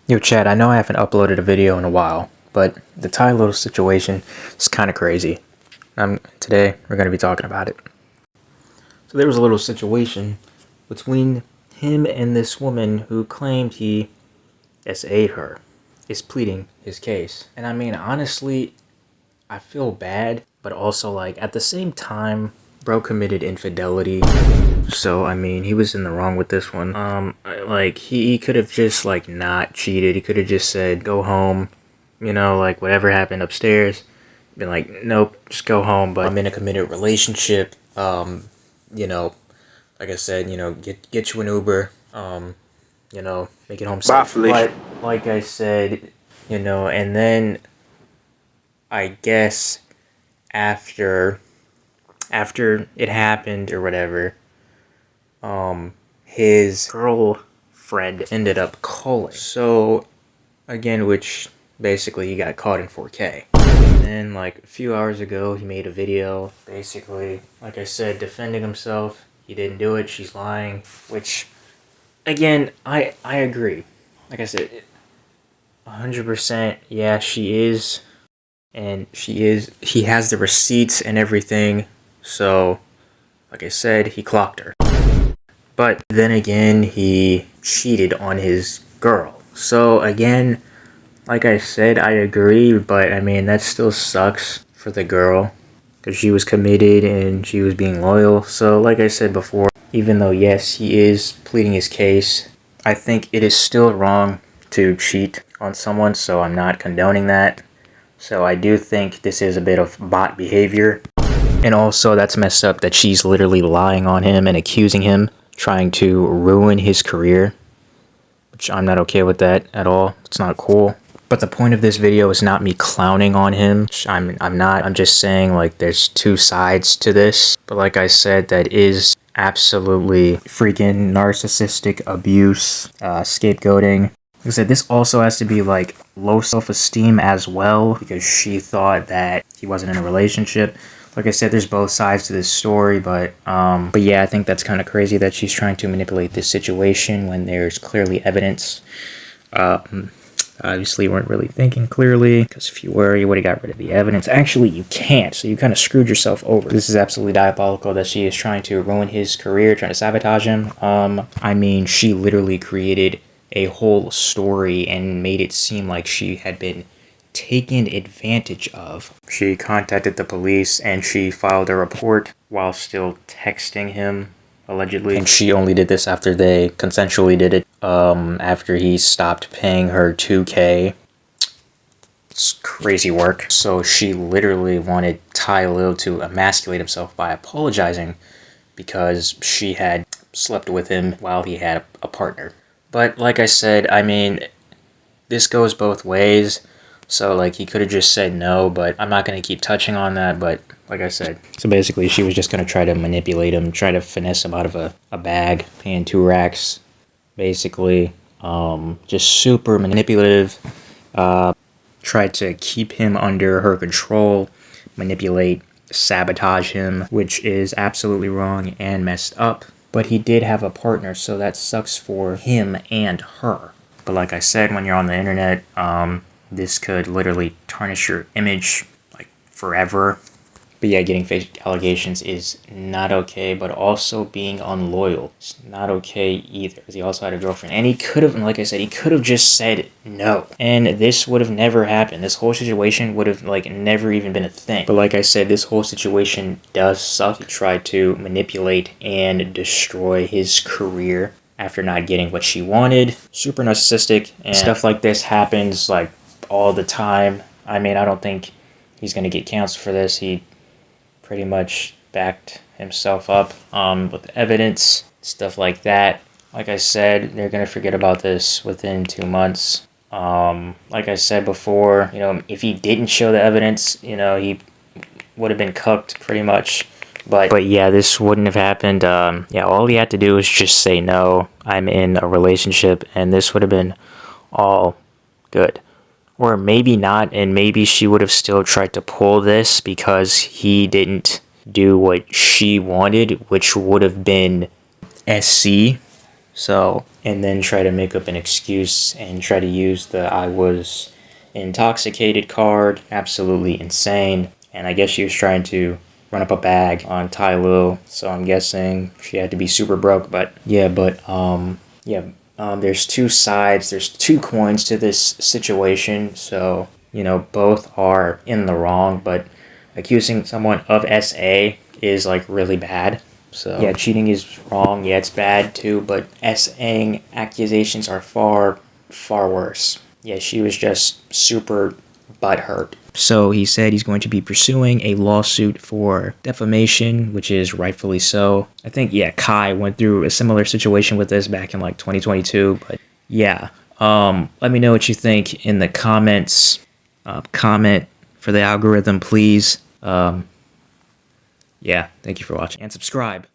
Yo, Chad, I know I haven't uploaded a video in a while, but the Tylil situation is kind of crazy. Today, we're going to be talking about it. So there was a little situation between him and this woman who claimed he SA'd her, is pleading his case. And I mean, honestly, I feel bad, but also, like, at the same time, bro committed infidelity. So, I mean, he was in the wrong with this one. He could have just, like, not cheated. He could have just said, go home, like, whatever happened upstairs. Been like, nope, just go home. But I'm in a committed relationship. Like I said, get you an Uber, make it home safe. But, like I said, and then, I guess, after it happened or whatever, his girlfriend ended up calling. So, again, which basically he got caught in 4K. And then, like, a few hours ago, he made a video, basically, like I said, defending himself. He didn't do it, she's lying, which, again, I agree. Like I said, 100%, yeah, she is. And he has the receipts and everything. So, like I said, he clocked her. But then again, he cheated on his girl. So again, like I said, I agree, but I mean, that still sucks for the girl, because she was committed and she was being loyal. So like I said before, even though yes, he is pleading his case, I think it is still wrong to cheat on someone, so I'm not condoning that. So I do think this is a bit of bot behavior. And also, that's messed up that she's literally lying on him and accusing him, trying to ruin his career, which I'm not okay with that at all. It's not cool. But the point of this video is not me clowning on him. I'm not. I'm just saying, like, there's two sides to this. But like I said, that is absolutely freaking narcissistic abuse, scapegoating. Like I said, this also has to be, like, low self-esteem as well, because she thought that he wasn't in a relationship. Like I said, there's both sides to this story, but yeah, I think that's kind of crazy that she's trying to manipulate this situation when there's clearly evidence. Obviously, you weren't really thinking clearly, because if you were, you would have got rid of the evidence. Actually, you can't, so you kind of screwed yourself over. This is absolutely diabolical that she is trying to ruin his career, trying to sabotage him. I mean, she literally created a whole story and made it seem like she had been taken advantage of. She contacted the police and she filed a report while still texting him, allegedly. And she only did this after they consensually did it, after he stopped paying her $2K. It's crazy work. So she literally wanted Tylil to emasculate himself by apologizing because she had slept with him while he had a partner. But like I said, I mean, this goes both ways. So, like, he could have just said no, but I'm not going to keep touching on that, but like I said. So basically, she was just going to try to manipulate him, try to finesse him out of a bag, paying 2 racks, basically. Just super manipulative. Tried to keep him under her control, manipulate, sabotage him, which is absolutely wrong and messed up. But he did have a partner, so that sucks for him and her. But like I said, when you're on the internet, this could literally tarnish your image, like, forever. But yeah, getting fake allegations is not okay, but also being unloyal is not okay either, because he also had a girlfriend. And he could have, like I said, he could have just said no. And this would have never happened. This whole situation would have, like, never even been a thing. But like I said, this whole situation does suck. He tried to manipulate and destroy his career after not getting what she wanted. Super narcissistic, and stuff like this happens, like, all the time. I mean, I don't think he's gonna get canceled for this. He pretty much backed himself up with evidence, stuff like that. Like I said, they're gonna forget about this within 2 months. Like I said before, if he didn't show the evidence, he would have been cooked pretty much. But yeah, this wouldn't have happened. Yeah, all he had to do was just say no, I'm in a relationship, and this would have been all good. Or maybe not, and maybe she would have still tried to pull this because he didn't do what she wanted, which would have been SC. So, and then try to make up an excuse and try to use the I was intoxicated card. Absolutely insane. And I guess she was trying to run up a bag on Tylil, so I'm guessing she had to be super broke. But there's two sides, there's two coins to this situation. So, both are in the wrong, but accusing someone of SA is like really bad. So yeah, cheating is wrong. Yeah, it's bad too, but SAing accusations are far, far worse. Yeah, she was just super butthurt. So he said he's going to be pursuing a lawsuit for defamation, which is rightfully so. I think, yeah, Kai went through a similar situation with this back in like 2022, but yeah. Let me know what you think in the comments. Comment for the algorithm, please. Yeah, thank you for watching and subscribe.